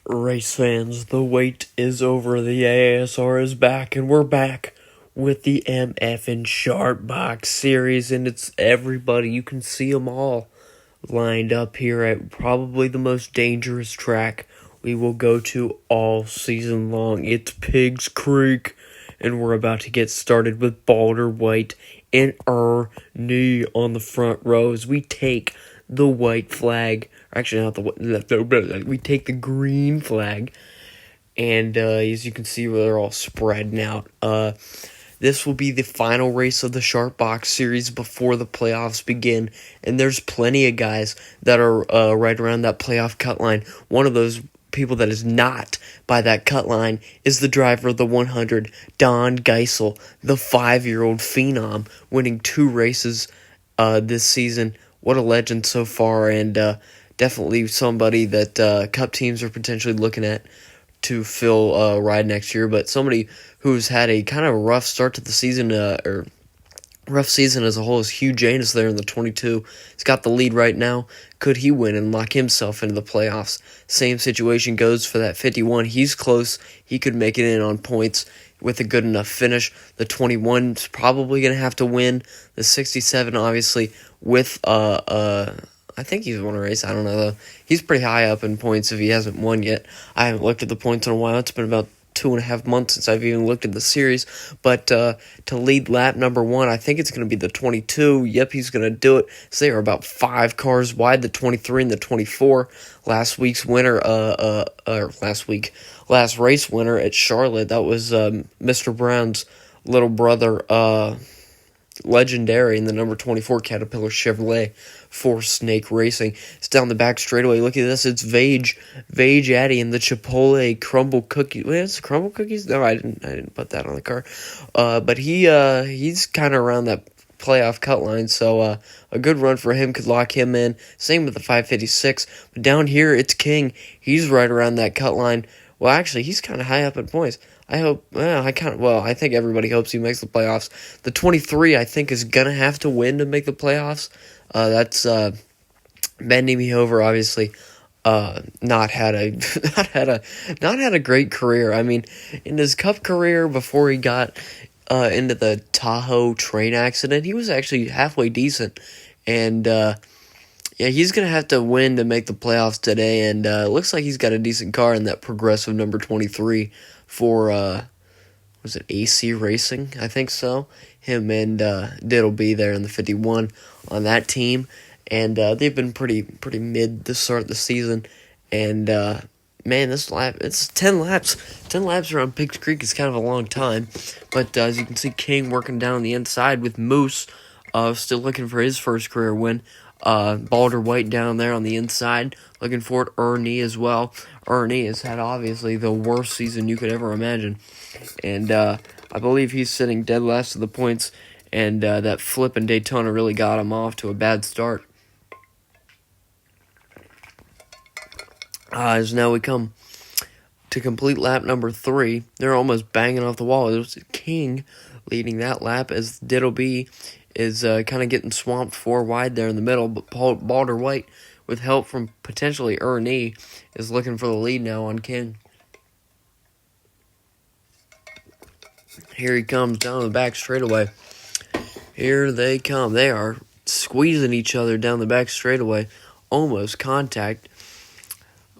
Race fans, the wait is over. The AASR is back, and we're back with the MF and Sharp Box series, and it's everybody. You can see them all lined up here at probably the most dangerous track we will go to all season long. It's Pigs Creek, and we're about to get started with Balder White and Ernie on the front rows. We take the white flag. Actually, not the we take the green flag, and as you can see, they're all spreading out. This will be the final race of the Sharp Box series before the playoffs begin, and there's plenty of guys that are right around that playoff cut line. One of those people that is not by that cut line is the driver of the 100, Don Geisel, the 5-year-old phenom, winning 2 races this season. What a legend so far, and definitely somebody that Cup teams are potentially looking at to fill a ride next year, but somebody who's had a kind of rough start to the season, or rough season as a whole, is Hugh Janus there in the 22. He's got the lead right now. Could he win and lock himself into the playoffs? Same situation goes for that 51. He's close. He could make it in on points with a good enough finish. The 21's probably going to have to win. The 67, obviously, with I think he's won a race. I don't know, though. He's pretty high up in points if he hasn't won yet. I haven't looked at the points in a while. It's been about 2.5 months since I've even looked at the series. But to lead lap number 1, I think it's going to be the 22. Yep, he's going to do it. So they are about 5 cars wide, the 23 and the 24. Last race winner at Charlotte, that was Mr. Brown's little brother, Legendary, in the number 24 Caterpillar Chevrolet for Snake Racing. It's down the back straightaway. Look at this. It's Vage Addy and the Chipotle crumble cookie. Wait, it's crumble cookies? No, I didn't put that on the car. But he's kind of around that playoff cut line, so a good run for him could lock him in. Same with the 556. But down here, it's King. He's right around that cut line. Well, actually, he's kind of high up in points. I think everybody hopes he makes the playoffs. The 23, I think, is gonna have to win to make the playoffs. That's bending me over. Obviously, not had a great career. I mean, in his Cup career before he got into the Tahoe train accident, he was actually halfway decent, and yeah, he's going to have to win to make the playoffs today, and it looks like he's got a decent car in that progressive number 23 for, was it AC Racing? I think so. Him and Diddle B there in the 51 on that team, and they've been pretty mid to start the season, and man, this lap, it's 10 laps. 10 laps around Pigs Creek is kind of a long time, but as you can see, King working down the inside with Moose, still looking for his first career win. Balder White down there on the inside, looking for it. Ernie as well. Ernie has had obviously the worst season you could ever imagine, and I believe he's sitting dead last of the points, and that flip in Daytona really got him off to a bad start. As now we come to complete lap number 3. They're almost banging off the wall. It was King leading that lap as Diddle B is kind of getting swamped 4 wide there in the middle, but Balder White, with help from potentially Ernie, is looking for the lead now on King. Here he comes down the back straightaway. Here they come. They are squeezing each other down the back straightaway. Almost contact.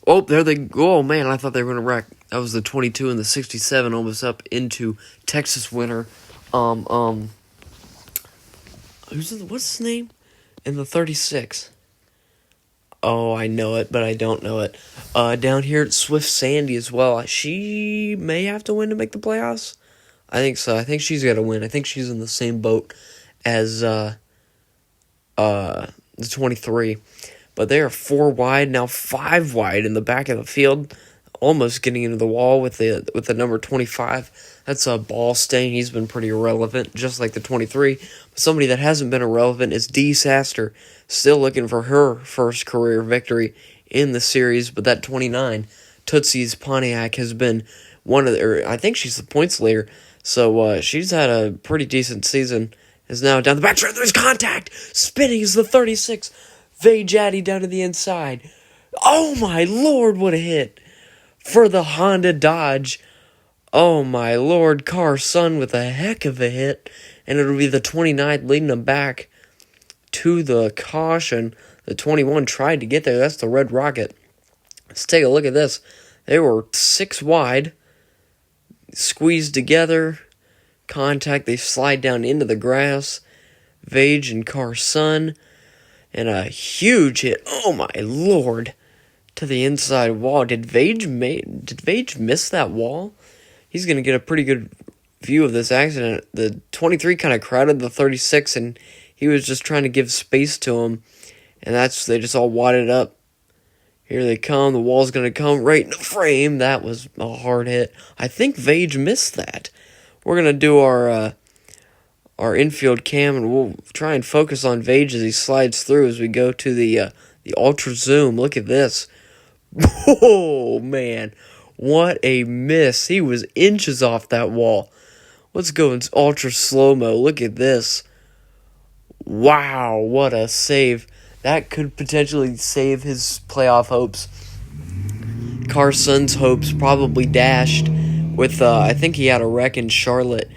Oh, there they go. Oh, man, I thought they were going to wreck. That was the 22 and the 67, almost up into Texas winner. What's his name? In the 36. Oh, I know it, but I don't know it. Down here at Swift Sandy as well. She may have to win to make the playoffs. I think so. I think she's got to win. I think she's in the same boat as the 23. But they are 4 wide, now 5 wide in the back of the field, almost getting into the wall with the number 25. That's a ball stain. He's been pretty irrelevant, just like the 23. But somebody that hasn't been irrelevant is Dee Saster, still looking for her first career victory in the series. But that 29, Tootsie's Pontiac, has been I think she's the points leader. So she's had a pretty decent season. Is now down the back straight. There's contact. Spinning is the 36. Vage Addy down to the inside. Oh my lord, what a hit. for the Honda Dodge. Oh my lord, Carson with a heck of a hit, and it'll be the 29 leading them back to the caution. The 21 tried to get there. That's the Red Rocket. Let's take a look at this. They were 6 wide, squeezed together, contact, they slide down into the grass. Vage and Carson, and a huge hit. Oh my lord. To the inside wall. Did Vage miss that wall? He's going to get a pretty good view of this accident. The 23 kind of crowded the 36, and he was just trying to give space to him. And they just all wadded up. Here they come. The wall's going to come right in the frame. That was a hard hit. I think Vage missed that. We're going to do our infield cam, and we'll try and focus on Vage as he slides through as we go to the ultra zoom. Look at this. Oh, man. What a miss. He was inches off that wall. Let's go in ultra slow-mo. Look at this. Wow, what a save. That could potentially save his playoff hopes. Carson's hopes probably dashed with, I think he had a wreck in Charlotte.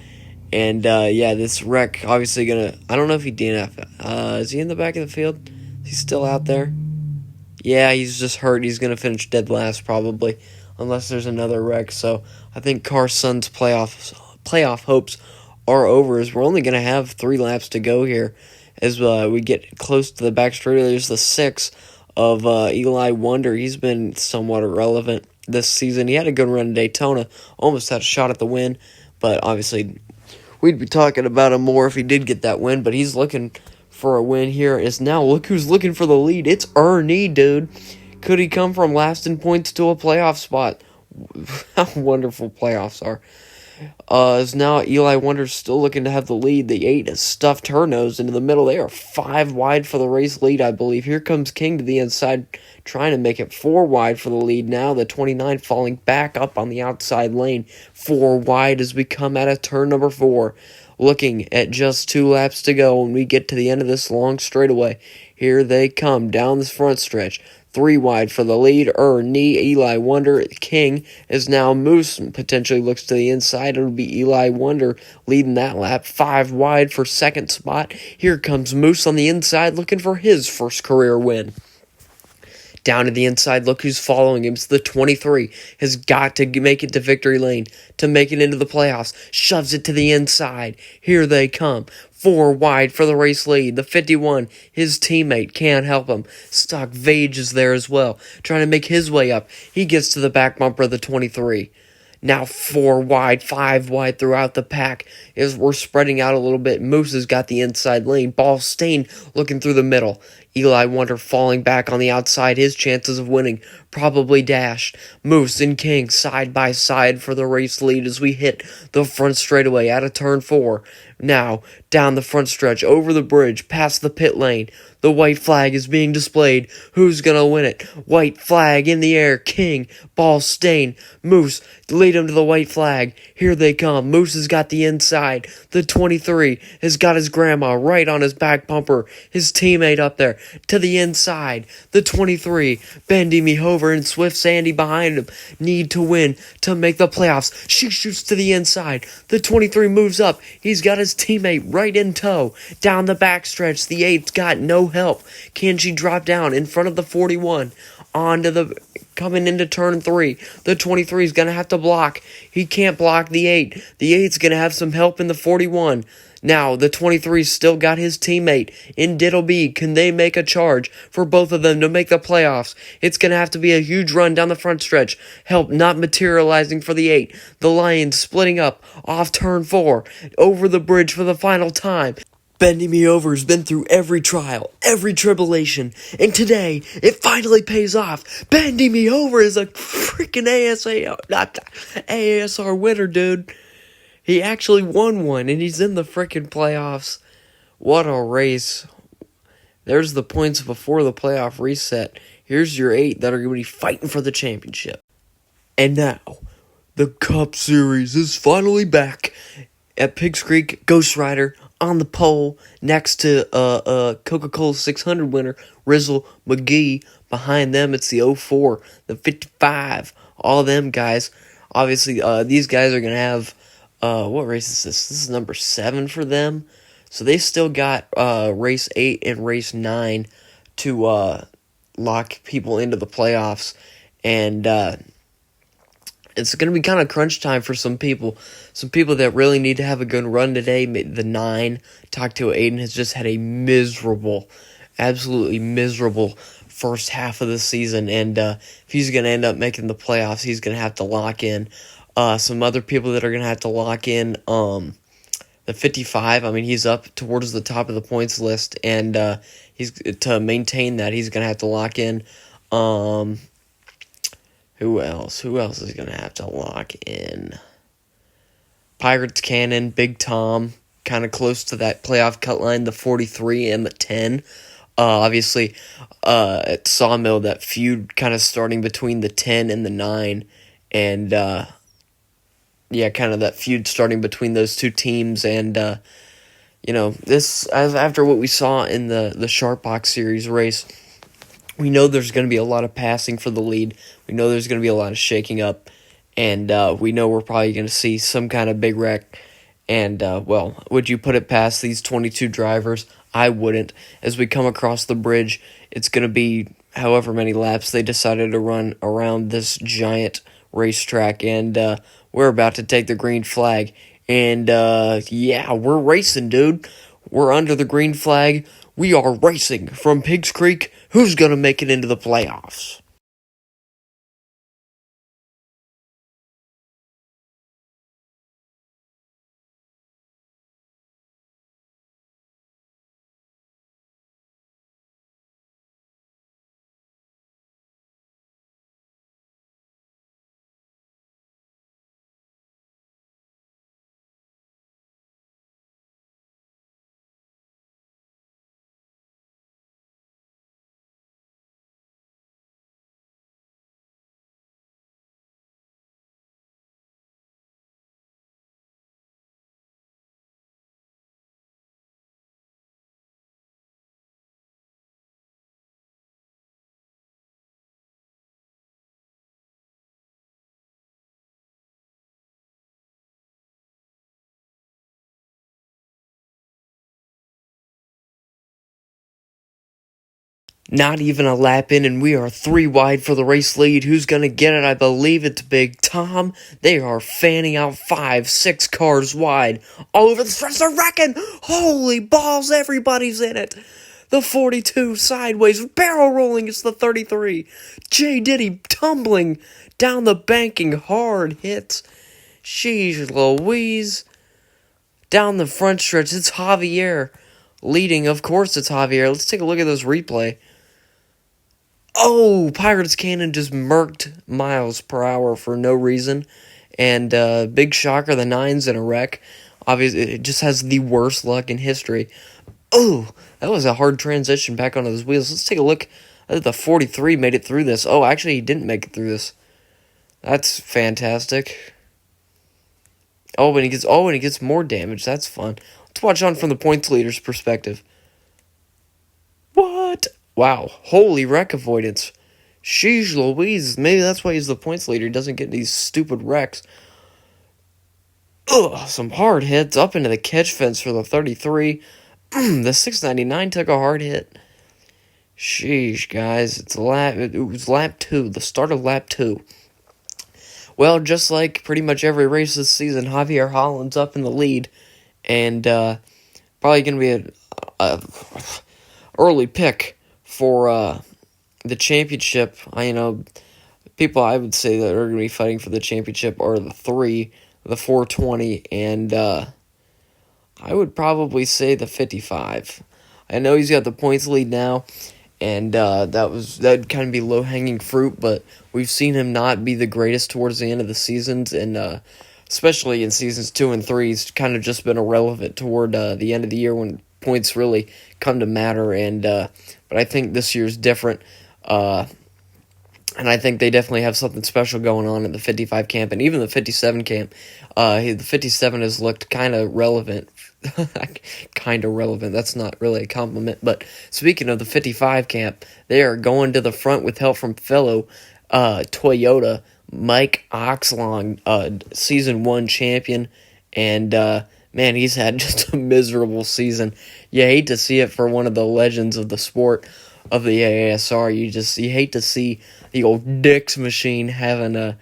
And, this wreck obviously gonna... I don't know if he DNF. Is he in the back of the field? Is he still out there? Yeah, he's just hurt. He's gonna finish dead last, probably. Unless there's another wreck. So, I think Carson's playoff hopes are over, as we're only gonna have 3 laps to go here. As we get close to the back straight, there's the 6 of Eli Wonder. He's been somewhat irrelevant this season. He had a good run in Daytona. Almost had a shot at the win. But, obviously... we'd be talking about him more if he did get that win, but he's looking for a win here. Now, look who's looking for the lead. It's Ernie, dude. Could he come from last in points to a playoff spot? How wonderful playoffs are. As now Eli Wonder's still looking to have the lead. The 8 has stuffed her nose into the middle. They are 5 wide for the race lead, I believe. Here comes King to the inside, trying to make it 4 wide for the lead. Now the 29 falling back up on the outside lane. 4 wide as we come out of turn number 4. Looking at just 2 laps to go when we get to the end of this long straightaway. Here they come down this front stretch. 3 wide for the lead. Eli Wonder. King is now Moose. Potentially looks to the inside. It'll be Eli Wonder leading that lap. 5 wide for second spot. Here comes Moose on the inside looking for his first career win. Down to the inside, look who's following him. It's the 23. Has got to make it to victory lane to make it into the playoffs. Shoves it to the inside. Here they come. 4 wide for the race lead. The 51, his teammate, can't help him. Stock Vage is there as well, trying to make his way up. He gets to the back bumper of the 23. Now 4 wide, 5 wide throughout the pack as we're spreading out a little bit. Moose has got the inside lane. Ball Stain looking through the middle. Eli Wonder falling back on the outside. His chances of winning probably dashed. Moose and King side by side for the race lead as we hit the front straightaway out of turn 4. Now, down the front stretch, over the bridge, past the pit lane. The white flag is being displayed. Who's gonna win it? White flag in the air. King, Ball Stain, Moose, lead him to the white flag. Here they come. Moose has got the inside. The 23 has got his grandma right on his back bumper. His teammate up there to the inside. The 23, bending me over, and Swift Sandy behind him. Need to win to make the playoffs. She shoots to the inside. The 23 moves up. He's got his teammate right in tow. Down the backstretch, the 8's got no help. Can she drop down in front of the 41? Coming into turn 3. The 23 is going to have to block. He can't block the 8. The 8's going to have some help in the 41. Now, the 23's still got his teammate in Diddle B. Can they make a charge for both of them to make the playoffs? It's going to have to be a huge run down the front stretch. Help not materializing for the 8. The Lions splitting up off turn 4. Over the bridge for the final time. Bending Me Over has been through every trial, every tribulation, and today, it finally pays off. Bending Me Over is a freaking AASR winner, dude. He actually won one, and he's in the freaking playoffs. What a race. There's the points before the playoff reset. Here's your 8 that are going to be fighting for the championship. And now, the Cup Series is finally back at Pigs Creek. Ghost Rider on the pole next to Coca-Cola 600 winner Rizzle McGee. Behind them, it's the 04, the 55, all them guys. Obviously, these guys are going to have, what race is this? This is number 7 for them. So they still got race 8 and race 9 to lock people into the playoffs. And it's going to be kind of crunch time for some people. Some people that really need to have a good run today. The 9, Takto Aiden, has just had a miserable, absolutely miserable first half of the season. And if he's going to end up making the playoffs, he's going to have to lock in. Some other people that are going to have to lock in, the 55, I mean, he's up towards the top of the points list. And he's to maintain that, he's going to have to lock in. Who else? Who else is going to have to lock in? Pirates Cannon, Big Tom, kind of close to that playoff cut line, the 43 and the 10. Obviously, at Sawmill, that feud kind of starting between the 10 and the 9. And, yeah, kind of that feud starting between those two teams. And, this, after what we saw in the Sharp Box Series race, we know there's going to be a lot of passing for the lead. We know there's going to be a lot of shaking up. And we know we're probably going to see some kind of big wreck. And, would you put it past these 22 drivers? I wouldn't. As we come across the bridge, it's going to be however many laps they decided to run around this giant racetrack. And we're about to take the green flag. And, yeah, we're racing, dude. We're under the green flag. We are racing from Pigs Creek. Who's going to make it into the playoffs? Not even a lap in, and we are 3 wide for the race lead. Who's going to get it? I believe it's Big Tom. They are fanning out 5, 6 cars wide. All over the stretch, they're wrecking. Holy balls, everybody's in it. The 42 sideways, barrel rolling. It's the 33. J. Diddy tumbling down the banking, hard hits. Sheesh Louise. Down the front stretch, it's Javier leading. Of course, it's Javier. Let's take a look at this replay. Oh, Pirates Cannon just murked miles per hour for no reason. And big shocker, the 9's in a wreck. Obviously, it just has the worst luck in history. Oh, that was a hard transition back onto those wheels. Let's take a look. The 43 made it through this. Oh, actually, he didn't make it through this. That's fantastic. Oh, and he gets more damage. That's fun. Let's watch on from the points leader's perspective. What? Wow, holy wreck avoidance. Sheesh Louise, maybe that's why he's the points leader. He doesn't get these stupid wrecks. Ugh, some hard hits up into the catch fence for the 33. The 699 took a hard hit. Sheesh, guys, it was lap 2, the start of lap 2. Well, just like pretty much every race this season, Javier Holland's up in the lead. And probably going to be a early pick for the championship. People I would say that are going to be fighting for the championship are the 3, the 420, and I would probably say the 55. I know he's got the points lead now, and that'd kind of be low-hanging fruit, but we've seen him not be the greatest towards the end of the seasons, and especially in seasons 2 and 3, he's kind of just been irrelevant toward the end of the year when points really come to matter, and but I think this year's different, and I think they definitely have something special going on in the 55 camp, and even the 57 camp. The 57 has looked kind of relevant. Kind of relevant, that's not really a compliment, but speaking of the 55 camp, they are going to the front with help from fellow Toyota Mike Oxlong, season 1 champion, and man, he's had just a miserable season. You hate to see it for one of the legends of the sport of the AASR. You hate to see the old Dix machine having a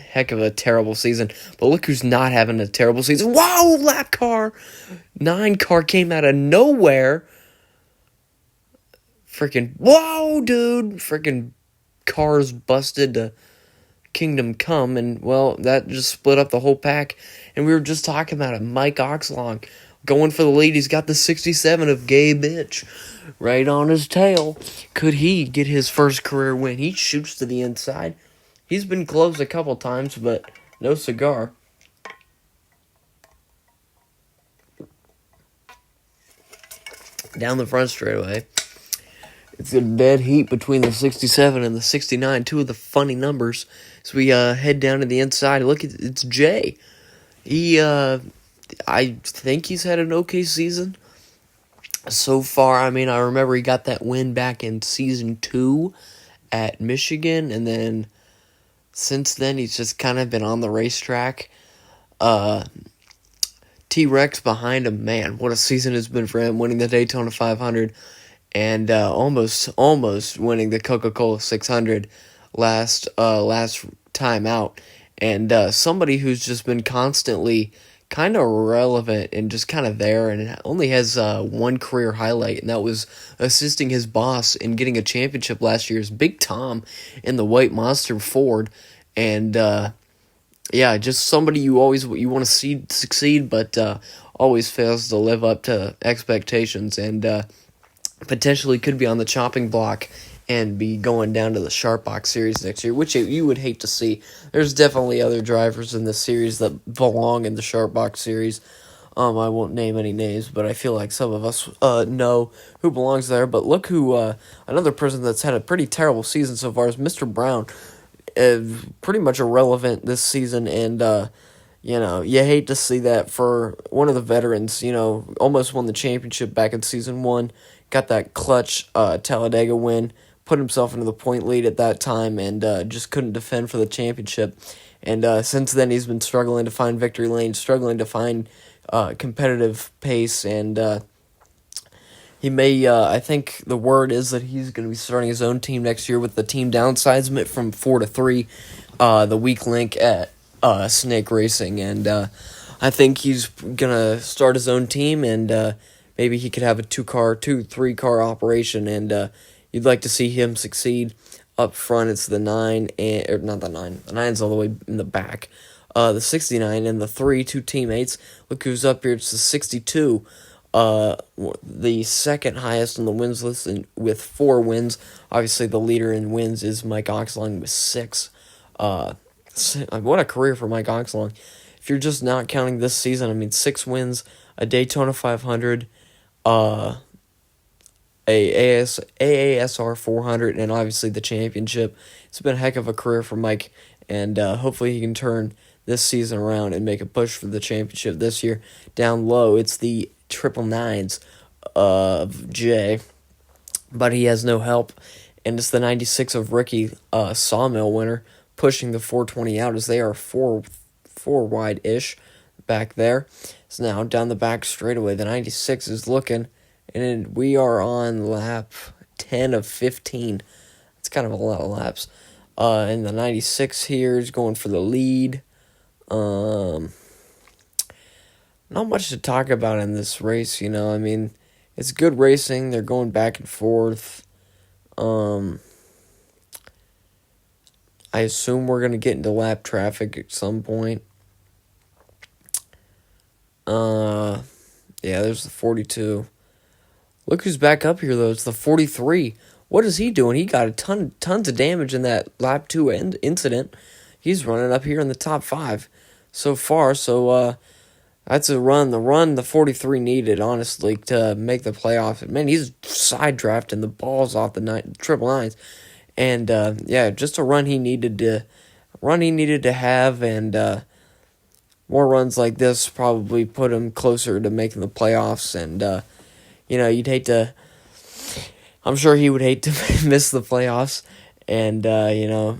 heck of a terrible season. But look who's not having a terrible season. Wow, lap car! 9 car came out of nowhere. Freaking, wow, dude! Freaking cars busted to Kingdom Come, and, well, that just split up the whole pack. And we were just talking about it. Mike Oxlong going for the lead. He's got the 67 of Gay Bitch right on his tail. Could he get his first career win? He shoots to the inside. He's been close a couple times, but no cigar. Down the front straightaway. It's a dead heat between the 67 and the 69. Two of the funny numbers. So we head down to the inside. Look, it's Jay. I think he's had an okay season so far. I mean, I remember he got that win back in season 2 at Michigan, and then since then he's just kind of been on the racetrack. T-Rex behind him, man, what a season it's been for him, winning the Daytona 500 and almost winning the Coca-Cola 600 last time out. And somebody who's just been constantly kind of relevant and just kind of there, and only has one career highlight, and that was assisting his boss in getting a championship last year's Big Tom in the White Monster Ford. And yeah, just somebody you want to see succeed, but always fails to live up to expectations, and potentially could be on the chopping block and be going down to the Sharp Box Series next year, which you would hate to see. There's definitely other drivers in this series that belong in the Sharp Box Series. I won't name any names, but I feel like some of us know who belongs there. But look who, another person that's had a pretty terrible season so far is Mr. Brown. Pretty much irrelevant this season, and you hate to see that for one of the veterans. Almost won the championship back in season 1, got that clutch Talladega win, put himself into the point lead at that time, and just couldn't defend for the championship. And since then, he's been struggling to find victory lane, struggling to find competitive pace, and he may, I think the word is that he's going to be starting his own team next year with the team downsizement from 4 to 3, the weak link at Snake Racing. And I think he's going to start his own team, and maybe he could have a 3-car operation, and you'd like to see him succeed. Up front, it's the 9, or not the 9, the 9's all the way in the back. The 69 and the 3, 2 teammates. Look who's up here, it's the 62. The second highest on the wins list with 4 wins. Obviously, the leader in wins is Mike Oxlong with 6. What a career for Mike Oxlong. If you're just not counting this season, I mean, 6 wins, a Daytona 500, a AASR 400, and obviously the championship. It's been a heck of a career for Mike, and hopefully he can turn this season around and make a push for the championship this year. Down low, it's the 999s of Jay, but he has no help, and it's the 96 of Ricky, Sawmill winner, pushing the 420 out as they are four wide-ish back there. So now down the back straightaway, the 96 is looking, and we are on lap 10 of 15. It's kind of a lot of laps. And the 96 here is going for the lead. Not much to talk about in this race, I mean, it's good racing. They're going back and forth. I assume we're going to get into lap traffic at some point. Yeah, there's the 42. Look who's back up here, though. It's the 43. What is he doing? He got tons of damage in that lap 2 incident. He's running up here in the top 5 so far, so, that's a run. The 43 needed, honestly, to make the playoffs. Man, he's side drafting the balls off the triple nines. And, yeah, just a run he needed to have, and more runs like this probably put him closer to making the playoffs. And, you'd hate to... I'm sure he would hate to miss the playoffs. And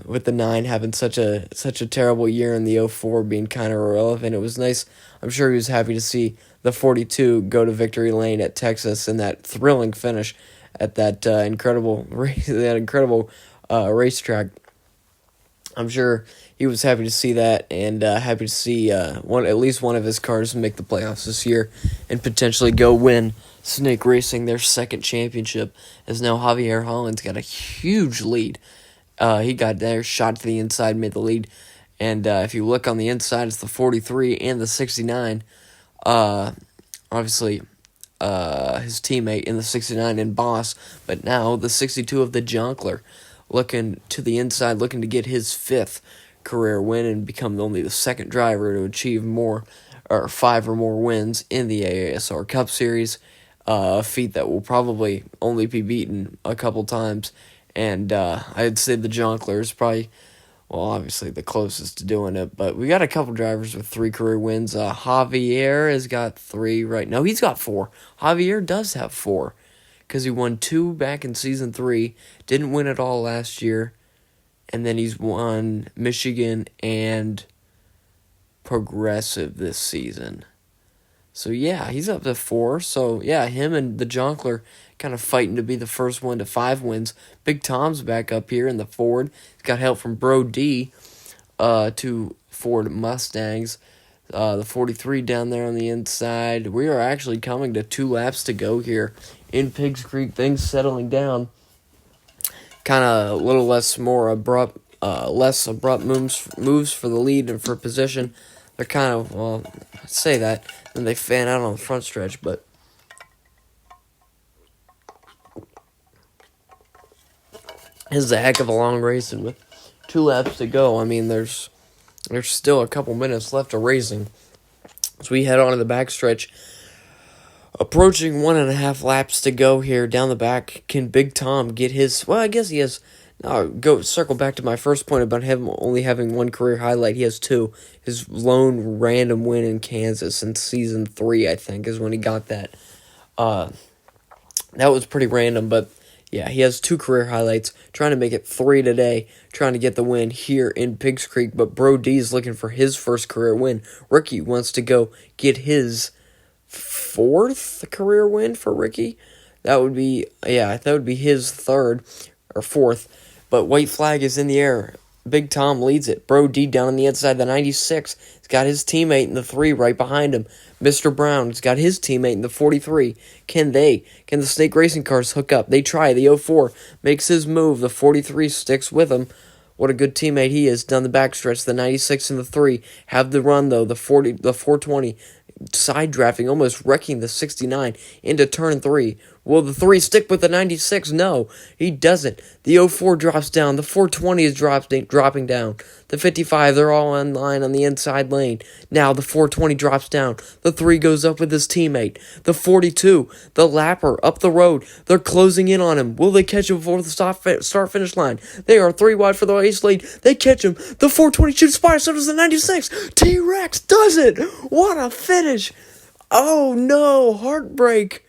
with the 9 having such a terrible year and the 04 being kind of irrelevant, it was nice. I'm sure he was happy to see the 42 go to victory lane at Texas in that thrilling finish at that incredible race, racetrack. I'm sure he was happy to see that, and happy to see at least one of his cars make the playoffs this year and potentially go win Snake Racing their second championship, as now Javier Holland's got a huge lead. He got there, shot to the inside, made the lead, and if you look on the inside, it's the 43 and the 69. Obviously, his teammate in the 69 and Boss, but now the 62 of the Jonkler, looking to the inside, looking to get his 5th career win and become only the second driver to achieve 5 or more wins in the AASR Cup Series, a feat that will probably only be beaten a couple times, and I'd say the Jonkler is probably, well, obviously the closest to doing it, but we got a couple drivers with 3 career wins. Javier has got 3 right now. He's got 4. Javier does have 4, because he won 2 back in Season 3, didn't win it all last year, and then he's won Michigan and Progressive this season. So, yeah, he's up to 4. So, yeah, him and the Jonkler kind of fighting to be the first one to 5 wins. Big Tom's back up here in the Ford. He's got help from Bro D, 2 Ford Mustangs. The 43 down there on the inside. We are actually coming to 2 laps to go here in Pigs Creek. Things settling down. Kind of a little less abrupt moves for the lead and for position. They're kind of, well, I say that, and they fan out on the front stretch, but this is a heck of a long race, and with 2 laps to go, I mean, there's still a couple minutes left of racing. So we head on to the backstretch. Approaching 1.5 laps to go here down the back. Can Big Tom get his... Well, I guess he has... circle back to my first point about him only having 1 career highlight. He has 2. His lone random win in Kansas in Season 3, I think, is when he got that. That was pretty random, but... Yeah, he has 2 career highlights, trying to make it 3 today, trying to get the win here in Pigs Creek, but Bro D is looking for his first career win. Ricky wants to go get his 4th career win for Ricky. That would be his 3rd or 4th, but white flag is in the air. Big Tom leads it. Bro D down on the inside, the 96. He's got his teammate in the 3 right behind him. Mr. Brown's got his teammate in the 43. Can the Snake Racing cars hook up? They try. The 04 makes his move. The 43 sticks with him. What a good teammate he is down the backstretch. The 96 and the 3 have the run, though. The 420 side drafting, almost wrecking the 69 into turn 3. Will the 3 stick with the 96? No, he doesn't. The 04 drops down. The 420 is dropping down. The 55, they're all in line on the inside lane. Now the 420 drops down. The 3 goes up with his teammate. The 42, the lapper, up the road. They're closing in on him. Will they catch him before the start-finish line? They are 3 wide for the race lead. They catch him. The 420 shoots fire, so does the 96. T-Rex does it. What a finish. Oh, no. Heartbreak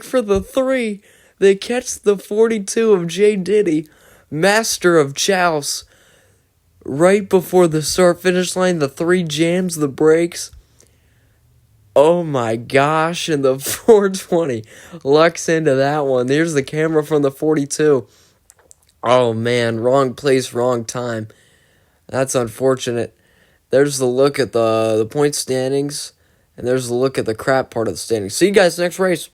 for the 3. They catch the 42 of J. Diddy, master of chouse. Right before the start-finish line, the 3 jams the brakes. Oh my gosh, and the 420 lucks into that one. There's the camera from the 42. Oh man, wrong place, wrong time. That's unfortunate. There's the look at the point standings, and there's the look at the crap part of the standings. See you guys next race.